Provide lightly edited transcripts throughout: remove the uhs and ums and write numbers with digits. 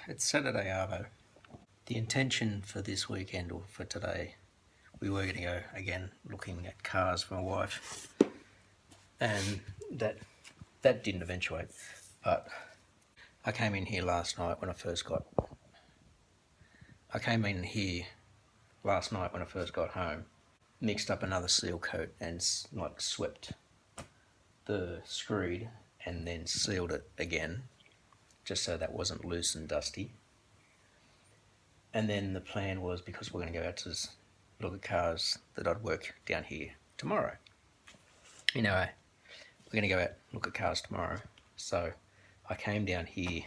It's Saturday Arvo. The intention for this weekend, or for today, we were going to go again looking at cars for my wife, and that didn't eventuate. But I came in here last night when I first got home, mixed up another seal coat and swept the screed and then sealed it again, just so that wasn't loose and dusty. And then the plan was, because we're going to go out to look at cars, that I'd work down here tomorrow. Anyway, we're going to go out and look at cars tomorrow. So I came down here,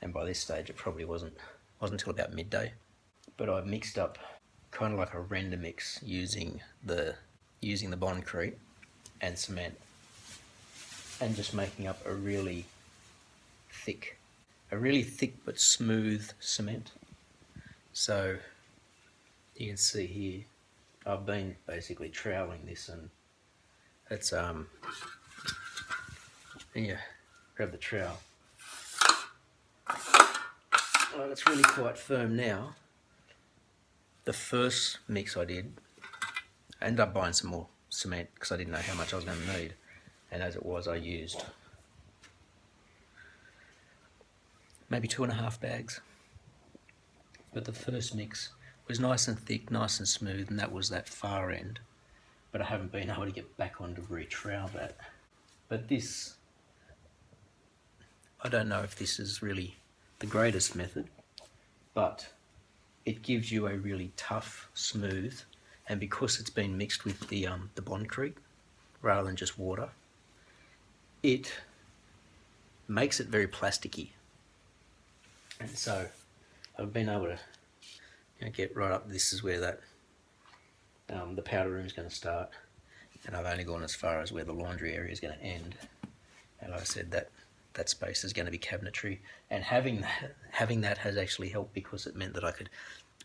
and by this stage it probably wasn't until about midday. But I mixed up kind of like a render mix using the Bondcrete and cement, and just making up a really thick but smooth cement. So you can see here, I've been basically troweling this, and it's yeah, grab the trowel. Well, it's really quite firm now. The first mix I did, I ended up buying some more cement because I didn't know how much I was going to need, and as it was, I used maybe 2.5 bags. But the first mix was nice and thick, nice and smooth, and that was that far end. But I haven't been able to get back on to re-trowel that. But this, I don't know if this is really the greatest method, but it gives you a really tough, smooth, and because it's been mixed with the Bondcrete rather than just water, it makes it very plasticky. And so I've been able to get right up. This is where that the powder room is going to start, and I've only gone as far as where the laundry area is going to end. And like I said, that space is going to be cabinetry, and having that has actually helped, because it meant that I could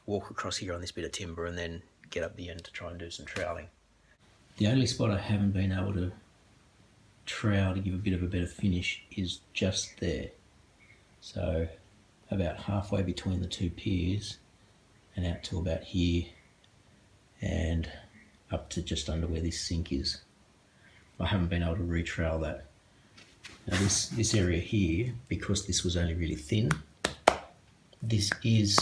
walk across here on this bit of timber and then get up the end to try and do some troweling. The only spot I haven't been able to trowel to give a bit of a better finish is just there. So about halfway between the two piers and out to about here and up to just under where this sink is. I haven't been able to re-trowel that. Now this area here, because this was only really thin, this is,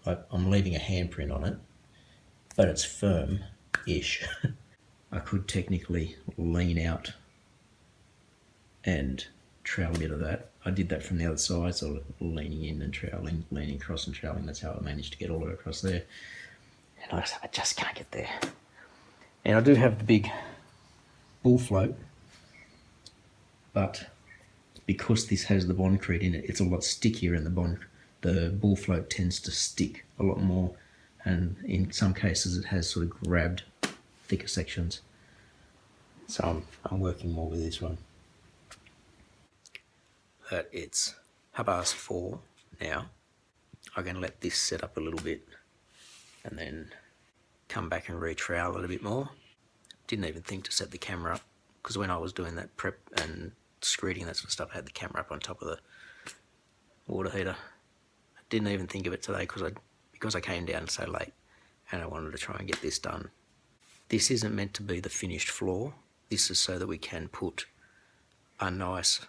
I'm leaving a handprint on it, but it's firm-ish. I could technically lean out and trowel a bit of that. I did that from the other side, so leaning in and troweling, leaning across and troweling. That's how I managed to get all the way across there. And I just can't get there. And I do have the big bull float, but because this has the Bondcrete in it, it's a lot stickier, and the bull float tends to stick a lot more, and in some cases it has sort of grabbed thicker sections. So I'm working more with this one. But it's 4:30 now. I'm going to let this set up a little bit and then come back and re-trowel it a bit more. Didn't even think to set the camera up, because when I was doing that prep and screeding that sort of stuff, I had the camera up on top of the water heater. I didn't even think of it today because I came down so late and I wanted to try and get this done. This isn't meant to be the finished floor. This is so that we can put a nice,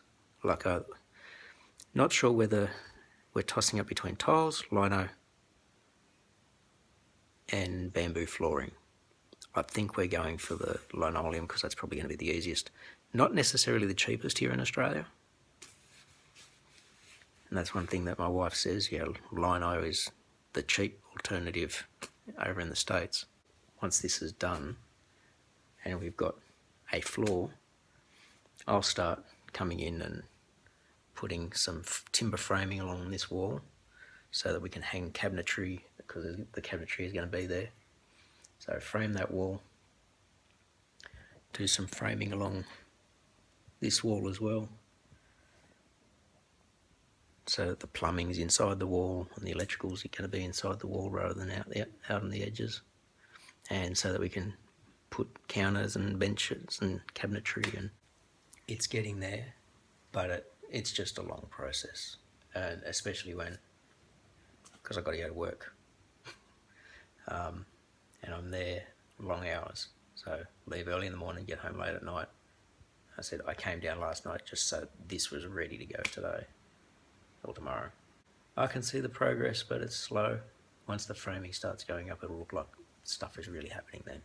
not sure whether we're tossing up between tiles, lino, and bamboo flooring. I think we're going for the linoleum because that's probably going to be the easiest. Not necessarily the cheapest here in Australia. And that's one thing that my wife says, yeah, lino is the cheap alternative over in the States. Once this is done and we've got a floor, I'll start coming in and putting some timber framing along this wall so that we can hang cabinetry, because the cabinetry is going to be there. So frame that wall, do some framing along this wall as well, so that the plumbing's inside the wall and the electricals are going to be inside the wall rather than out on the edges, and so that we can put counters and benches and cabinetry. And it's getting there, but it's just a long process. and especially because I've got to go to work, and I'm there long hours, so leave early in the morning, get home late at night. I said I came down last night just so this was ready to go today or tomorrow. I can see the progress, but it's slow. Once the framing starts going up, it'll look like stuff is really happening then.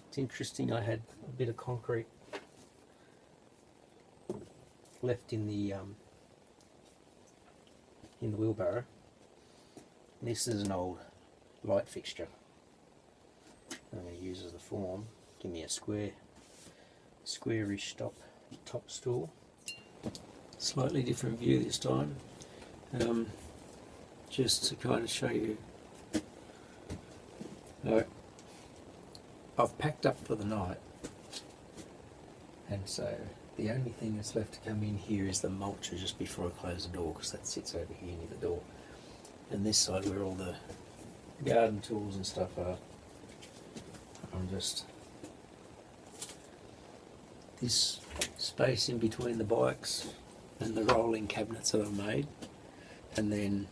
It's interesting, I had a bit of concrete left in the wheelbarrow. This is an old light fixture I'm going to use as the form. Give me a squarish top stool. Slightly different view this time, just to kind of show you. I've packed up for the night, and so the only thing that's left to come in here is the mulcher just before I close the door, because that sits over here near the door. And this side where all the garden tools and stuff are, this space in between the bikes and the rolling cabinets that I've made, and then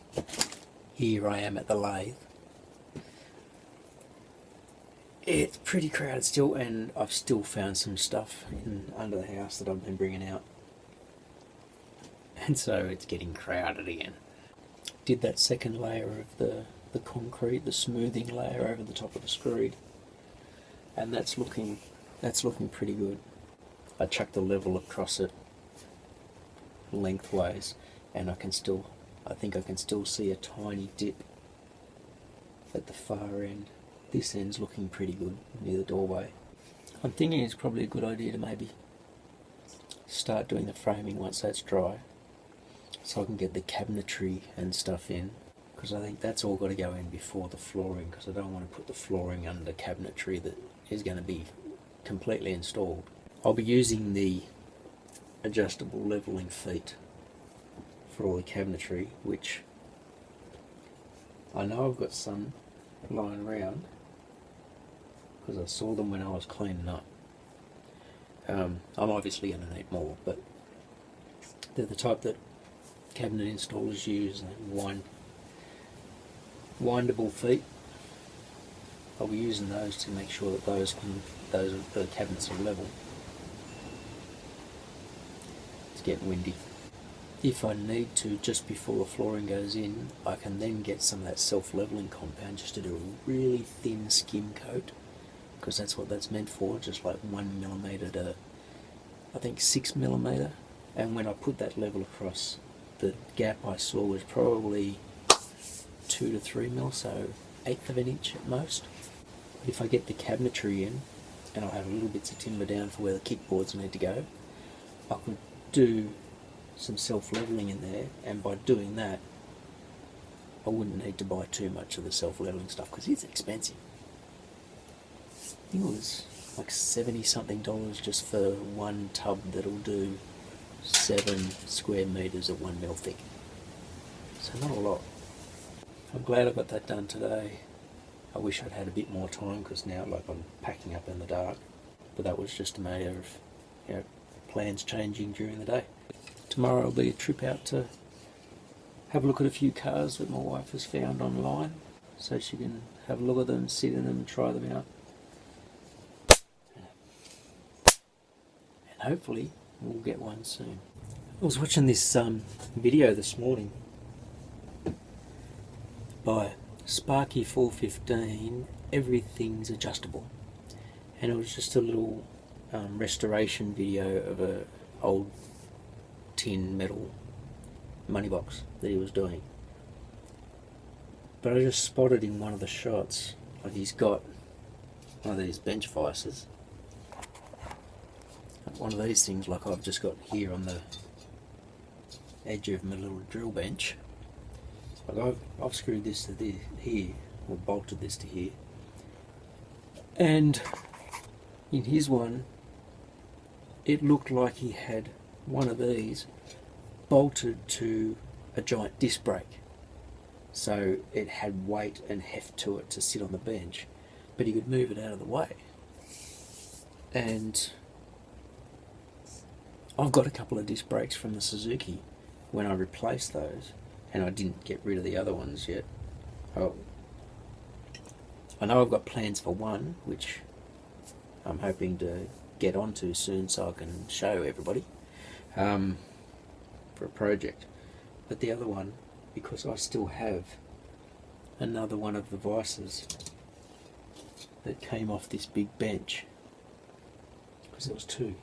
here I am at the lathe. It's pretty crowded still, and I've still found some stuff under the house that I've been bringing out, and so it's getting crowded again. Did that second layer of the concrete, the smoothing layer over the top of the screed, and that's looking pretty good. I chucked the level across it lengthways, and I think I can still see a tiny dip at the far end. This end's looking pretty good near the doorway. I'm thinking it's probably a good idea to maybe start doing the framing once that's dry, so I can get the cabinetry and stuff in, because I think that's all got to go in before the flooring, because I don't want to put the flooring under cabinetry that is going to be completely installed. I'll be using the adjustable levelling feet for all the cabinetry, which I know I've got some lying around because I saw them when I was cleaning up. I'm obviously going to need more, but they're the type that cabinet installers use, and windable feet. I'll be using those to make sure that the cabinets are level. It's getting windy. If I need to, just before the flooring goes in, I can then get some of that self-leveling compound just to do a really thin skim coat, because that's what that's meant for, just like 1mm to I think 6mm. And when I put that level across, the gap I saw was probably 2 to 3mm, so 1/8 of an inch at most. But if I get the cabinetry in, and I'll have little bits of timber down for where the kickboards need to go, I could do some self-leveling in there, and by doing that I wouldn't need to buy too much of the self-leveling stuff, because it's expensive. I think it was like $70 something just for one tub that'll do 7 square meters at 1mm thick, so not a lot. I'm glad I got that done today. I wish I'd had a bit more time, because now I'm packing up in the dark, but that was just a matter of plans changing during the day. Tomorrow will be a trip out to have a look at a few cars that my wife has found online, so she can have a look at them, sit in them and try them out. And hopefully we'll get one soon. I was watching this video this morning by Sparky 415, Everything's Adjustable, and it was just a little restoration video of a old tin metal money box that he was doing. But I just spotted in one of the shots, like he's got one of these bench vices. One of these things like I've just got here on the edge of my little drill bench. Like I've screwed this to here, or bolted this to here. And in his one, it looked like he had one of these bolted to a giant disc brake. So it had weight and heft to it to sit on the bench, but he could move it out of the way. And I've got a couple of disc brakes from the Suzuki when I replaced those, and I didn't get rid of the other ones yet. I know I've got plans for one, which I'm hoping to get onto soon so I can show everybody for a project. But the other one, because I still have another one of the vices that came off this big bench, because there was two,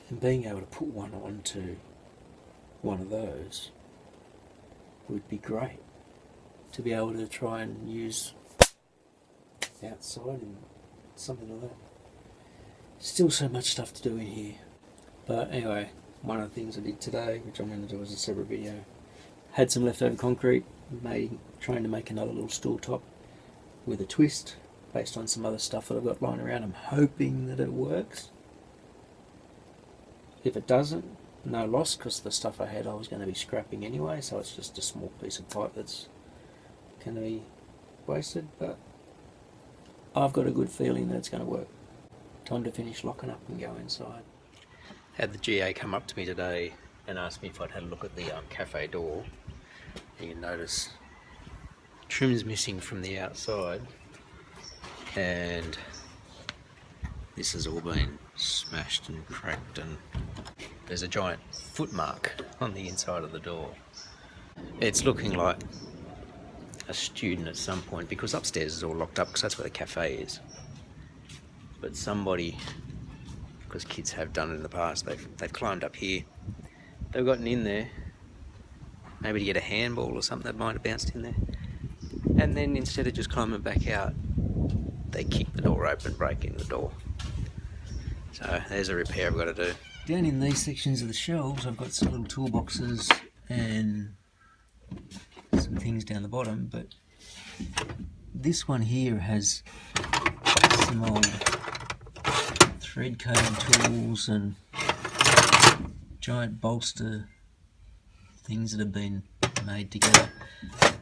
and being able to put one onto one of those would be great, to be able to try and use outside and something like that. Still so much stuff to do in here, but anyway, one of the things I did today, which I'm going to do as a separate video, had some leftover concrete, trying to make another little stool top with a twist based on some other stuff that I've got lying around. I'm hoping that it works. If it doesn't, no loss, because the stuff I had I was going to be scrapping anyway, so it's just a small piece of pipe that's going to be wasted, but I've got a good feeling that it's going to work. Time to finish locking up and go inside. Had the GA come up to me today and asked me if I'd had a look at the cafe door. You can notice trim's missing from the outside, and this has all been smashed and cracked, and there's a giant foot mark on the inside of the door. It's looking like a student at some point, because upstairs is all locked up because that's where the cafe is. But somebody, because kids have done it in the past, they've climbed up here, they've gotten in there, maybe to get a handball or something that might have bounced in there, and then instead of just climbing back out, they kick the door open, break in the door. So there's a repair I've got to do. Down in these sections of the shelves, I've got some little toolboxes and some things down the bottom, but this one here has some old thread cutting tools and giant bolster things that have been made together.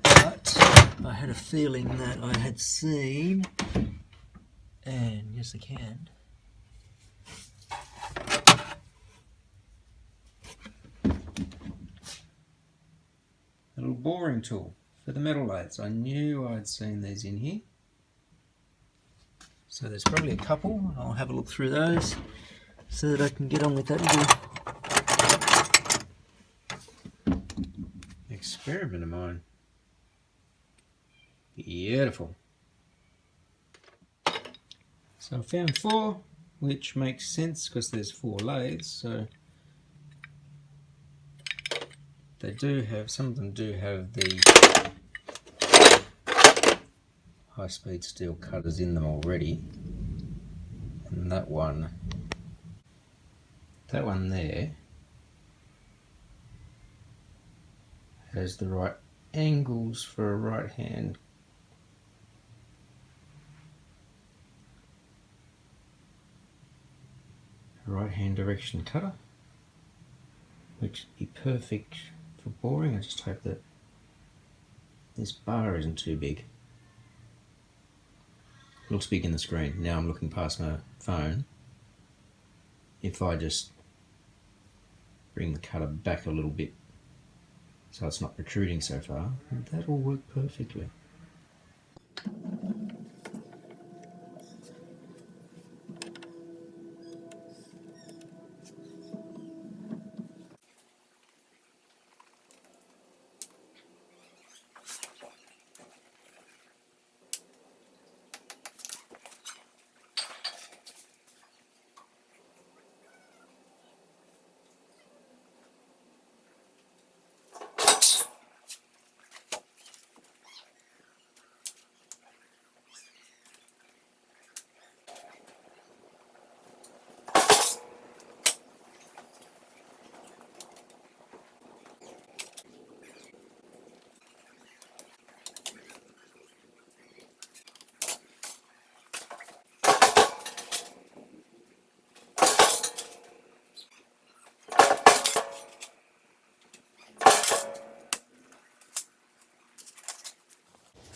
But I had a feeling that I had seen, and yes I can, a little boring tool for the metal lathes. I knew I'd seen these in here. So there's probably a couple. I'll have a look through those so that I can get on with that little experiment of mine. Beautiful. So I found 4, which makes sense because there's 4 lathes, so they do have, some of them do have the high-speed steel cutters in them already, and that one there has the right angles for a right-hand direction cutter, which would be perfect for boring. I just hope that this bar isn't too big. It looks big in the screen. Now I'm looking past my phone. If I just bring the cutter back a little bit so it's not protruding so far, that'll work perfectly.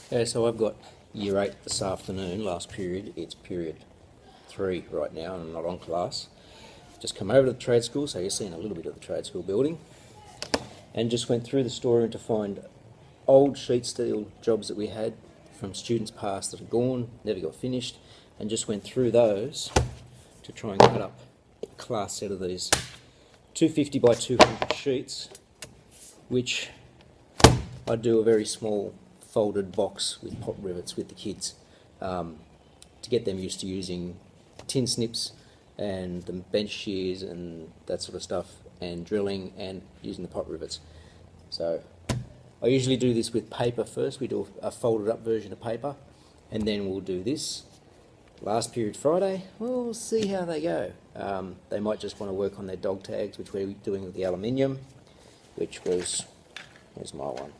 Okay, so I've got year 8 this afternoon, last period. It's period 3 right now, and I'm not on class. Just come over to the trade school, so you're seeing a little bit of the trade school building, and just went through the storeroom to find old sheet steel jobs that we had from students past that had gone, never got finished, and just went through those to try and cut up a class set of these 250 by 200 sheets, which I do a very small folded box with pop rivets with the kids to get them used to using tin snips and the bench shears and that sort of stuff, and drilling and using the pop rivets. So I usually do this with paper first. We do a folded up version of paper, and then we'll do this. Last period Friday, we'll see how they go. They might just want to work on their dog tags, which we're doing with the aluminium, which was, where's my one?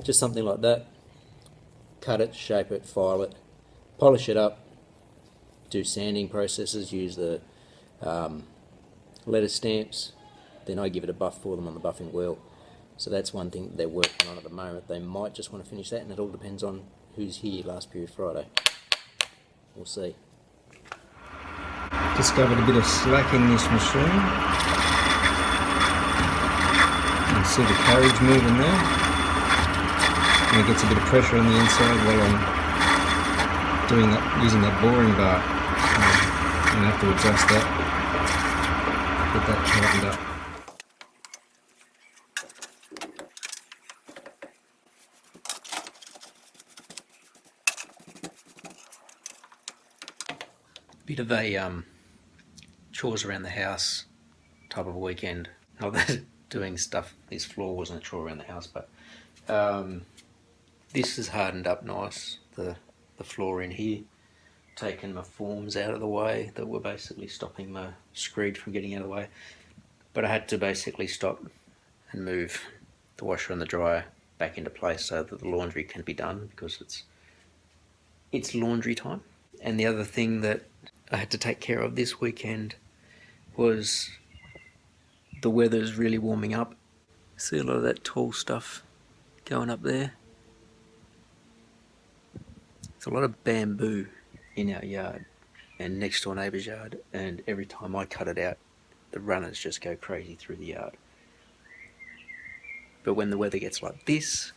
Just something like that. Cut it, shape it, file it, polish it up, do sanding processes, use the letter stamps, then I give it a buff for them on the buffing wheel. So that's one thing they're working on at the moment. They might just want to finish that, and it all depends on who's here last period Friday. We'll see. Discovered a bit of slack in this machine. You can see the carriage moving there. And it gets a bit of pressure on the inside while I'm doing that, using that boring bar. I'm going to have to adjust that, get that tightened up. Bit of a chores around the house type of a weekend. Not that doing stuff, this floor wasn't a chore around the house, but this has hardened up nice, the floor in here. Taken my forms out of the way that were basically stopping my screed from getting out of the way. But I had to basically stop and move the washer and the dryer back into place so that the laundry can be done, because it's laundry time. And the other thing that I had to take care of this weekend was the weather's really warming up. See a lot of that tall stuff going up there. There's a lot of bamboo in our yard and next door neighbour's yard, and every time I cut it out, the runners just go crazy through the yard. But when the weather gets like this,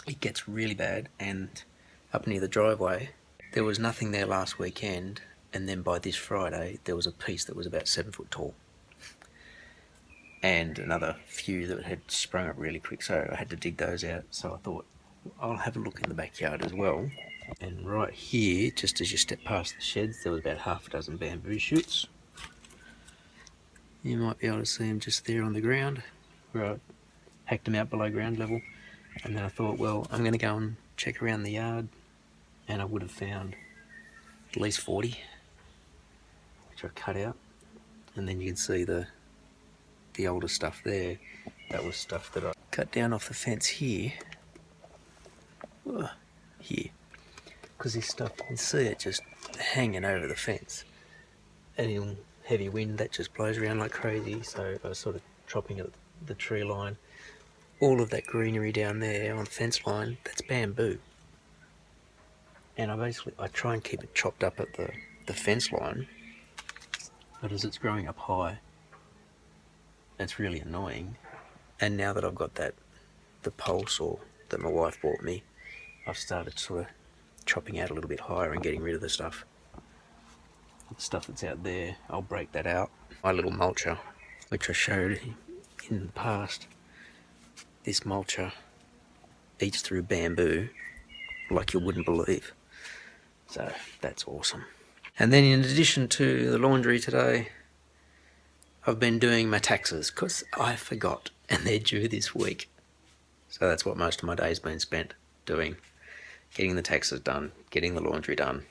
it gets really bad. And up near the driveway, there was nothing there last weekend, and then by this Friday there was a piece that was about 7 foot tall and another few that had sprung up really quick, so I had to dig those out. So I thought I'll have a look in the backyard as well. And right here, just as you step past the sheds, there was about half a dozen bamboo shoots. You might be able to see them just there on the ground where I hacked them out below ground level. And then I thought, well, I'm going to go and check around the yard, and I would have found at least 40, which I cut out. And then you can see the older stuff there. That was stuff that I cut down off the fence here. Here. Because this stuff, you can see it just hanging over the fence. And in heavy wind, that just blows around like crazy. So I was sort of chopping at the tree line. All of that greenery down there on the fence line, that's bamboo. And I try and keep it chopped up at the fence line, but as it's growing up high, it's really annoying. And now that I've got the pole saw that my wife bought me, I've started sort of chopping out a little bit higher and getting rid of the stuff. The stuff that's out there, I'll break that out. My little mulcher, which I showed in the past, this mulcher eats through bamboo like you wouldn't believe. So that's awesome. And then in addition to the laundry today, I've been doing my taxes because I forgot, and they're due this week. So that's what most of my day's been spent doing. Getting the taxes done, getting the laundry done.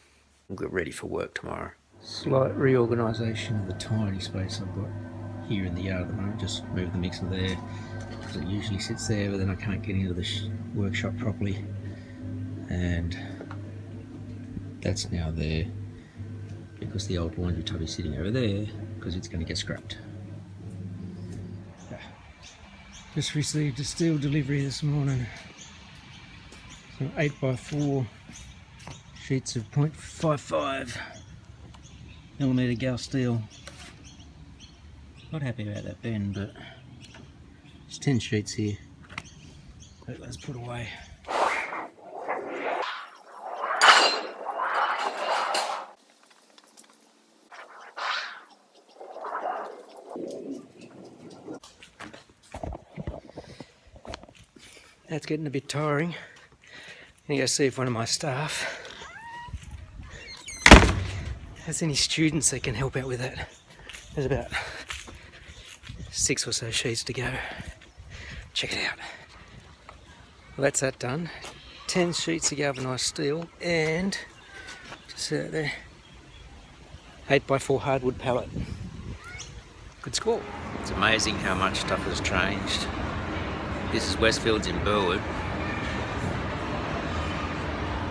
I'll get ready for work tomorrow. Slight reorganisation of the tiny space I've got here in the yard at the moment. Just move the mixer there, because it usually sits there, but then I can't get into the workshop properly. And that's now there, because the old laundry tub is sitting over there, because it's going to get scrapped. Just received a steel delivery this morning. Some 8x4 sheets of 0.55 millimeter gal steel. Not happy about that bend, but there's 10 sheets here. Let those put away. That's getting a bit tiring. I'm gonna go see if one of my staff has any students that can help out with that. There's about 6 or so sheets to go. Check it out. Well, that's that done. 10 sheets of galvanised steel and just out there, 8x4 hardwood pallet. Good score. It's amazing how much stuff has changed. This is Westfields in Burwood.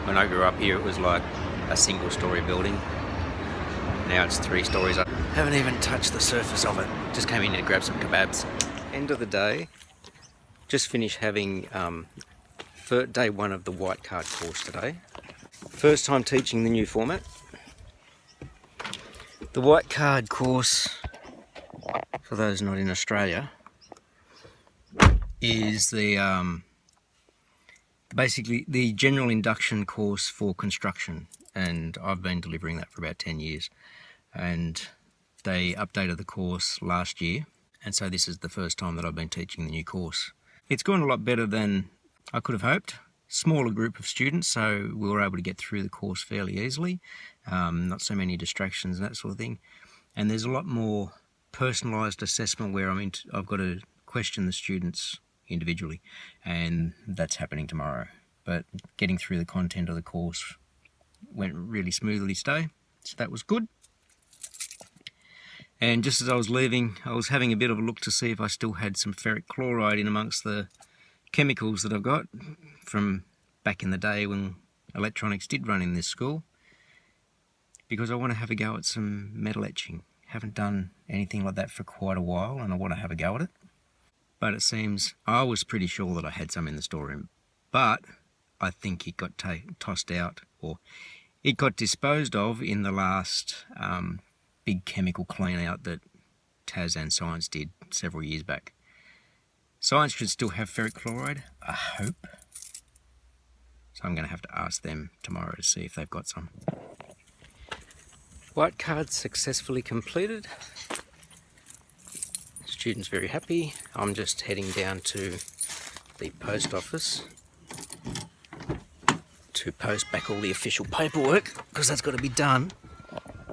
When I grew up here, it was like a single-story building. Now it's 3 stories up. Haven't even touched the surface of it. Just came in to grab some kebabs. End of the day. Just finished having day 1 of the white card course today. First time teaching the new format. The white card course, for those not in Australia, is the basically the general induction course for construction, and I've been delivering that for about 10 years, and they updated the course last year, and so this is the first time that I've been teaching the new course. It's gone a lot better than I could have hoped. Smaller group of students, so we were able to get through the course fairly easily, not so many distractions and that sort of thing, and there's a lot more personalised assessment where I've got to question the students individually, and that's happening tomorrow. But getting through the content of the course went really smoothly today, so that was good. And just as I was leaving, I was having a bit of a look to see if I still had some ferric chloride in amongst the chemicals that I've got from back in the day when electronics did run in this school, because I want to have a go at some metal etching. Haven't done anything like that for quite a while, and I want to have a go at it. But it seems, I was pretty sure that I had some in the storeroom, but I think it got tossed out, or it got disposed of in the last big chemical clean out that Tas and Science did several years back. Science should still have ferric chloride, I hope. So I'm going to have to ask them tomorrow to see if they've got some. White card successfully completed. Students very happy. I'm just heading down to the post office to post back all the official paperwork, because that's got to be done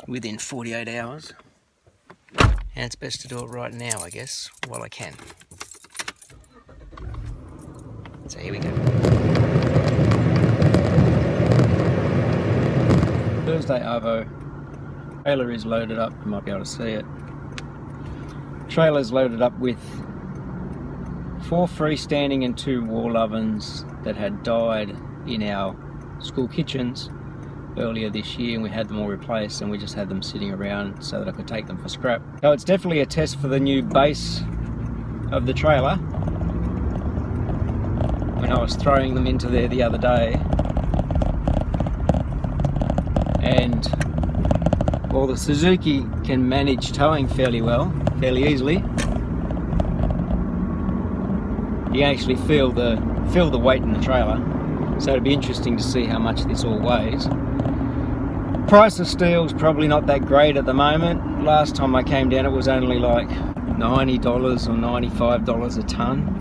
within 48 hours. And it's best to do it right now, I guess, while I can. So here we go. Thursday Arvo. Trailer is loaded up, you might be able to see it. Trailer's loaded up with 4 freestanding and 2 wall ovens that had died in our school kitchens earlier this year, and we had them all replaced, and we just had them sitting around so that I could take them for scrap. So it's definitely a test for the new base of the trailer. When I was throwing them into there the other day, and while the Suzuki can manage towing fairly well, fairly easily, you can actually feel the weight in the trailer. So it'd be interesting to see how much this all weighs. Price of steel's probably not that great at the moment. Last time I came down it was only like $90 or $95 a tonne.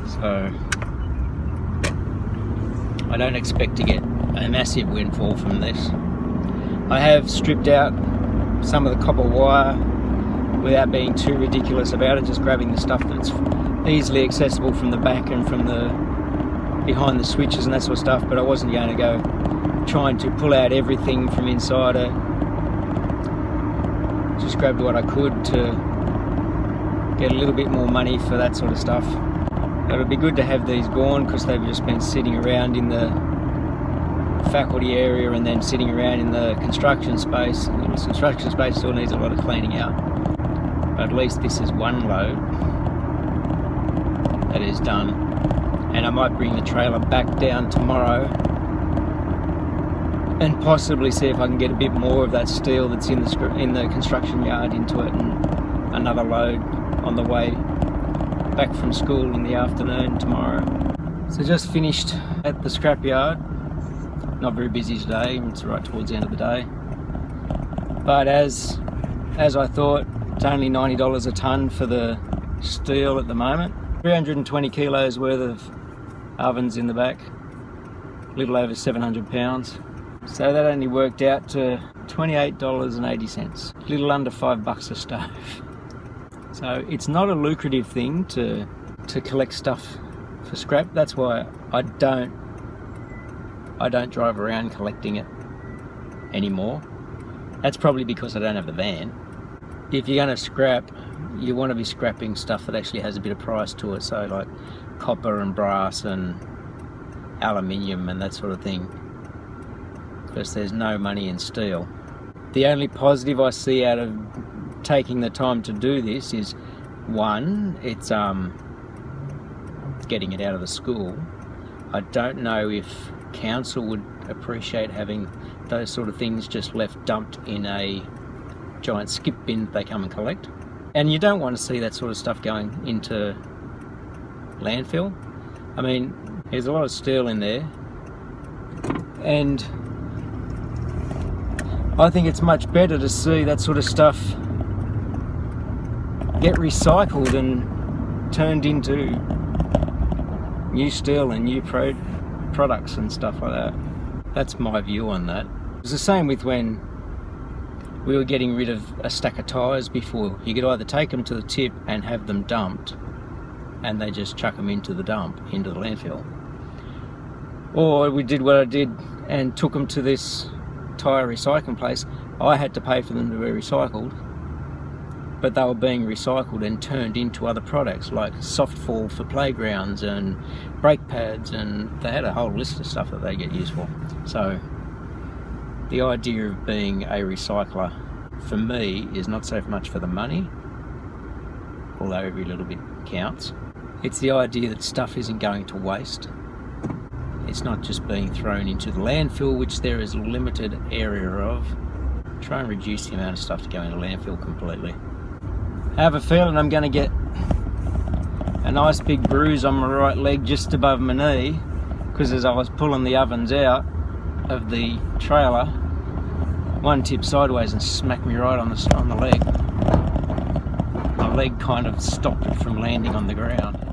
So I don't expect to get a massive windfall from this. I have stripped out some of the copper wire without being too ridiculous about it, just grabbing the stuff that's easily accessible from the back and from the behind the switches and that sort of stuff, but I wasn't going to go trying to pull out everything from inside it. Just grabbed what I could to get a little bit more money for that sort of stuff. It would be good to have these gone, because they've just been sitting around in the faculty area and then sitting around in the construction space. The construction space still needs a lot of cleaning out. At least this is one load that is done, and I might bring the trailer back down tomorrow and possibly see if I can get a bit more of that steel that's in the construction yard into it, and another load on the way back from school in the afternoon tomorrow. So just finished at the scrapyard. Not very busy today, it's right towards the end of the day. But as I thought, it's only $90 a tonne for the steel at the moment. 320 kilos worth of ovens in the back, a little over 700 pounds. So that only worked out to $28.80, a little under $5 a stove. So it's not a lucrative thing to collect stuff for scrap. That's why I don't drive around collecting it anymore. That's probably because I don't have the van. If you're going to scrap, you want to be scrapping stuff that actually has a bit of price to it, so like copper and brass and aluminium and that sort of thing, because there's no money in steel. The only positive I see out of taking the time to do this is, one, it's getting it out of the school. I don't know if council would appreciate having those sort of things just left dumped in a giant skip bin that they come and collect. And you don't want to see that sort of stuff going into landfill. I mean, there's a lot of steel in there, and I think it's much better to see that sort of stuff get recycled and turned into new steel and new products and stuff like that. That's my view on that. It's the same with when we were getting rid of a stack of tyres before. You could either take them to the tip and have them dumped, and they just chuck them into the dump, into the landfill. Or we did what I did and took them to this tyre recycling place. I had to pay for them to be recycled, but they were being recycled and turned into other products like softfall for playgrounds and brake pads, and they had a whole list of stuff that they get used for. So the idea of being a recycler for me is not so much for the money, although every little bit counts. It's the idea that stuff isn't going to waste. It's not just being thrown into the landfill, which there is a limited area of. Try and reduce the amount of stuff to go into landfill completely. I have a feeling I'm going to get a nice big bruise on my right leg just above my knee, because as I was pulling the ovens out of the trailer, one tipped sideways and smacked me right on the leg. My leg kind of stopped it from landing on the ground.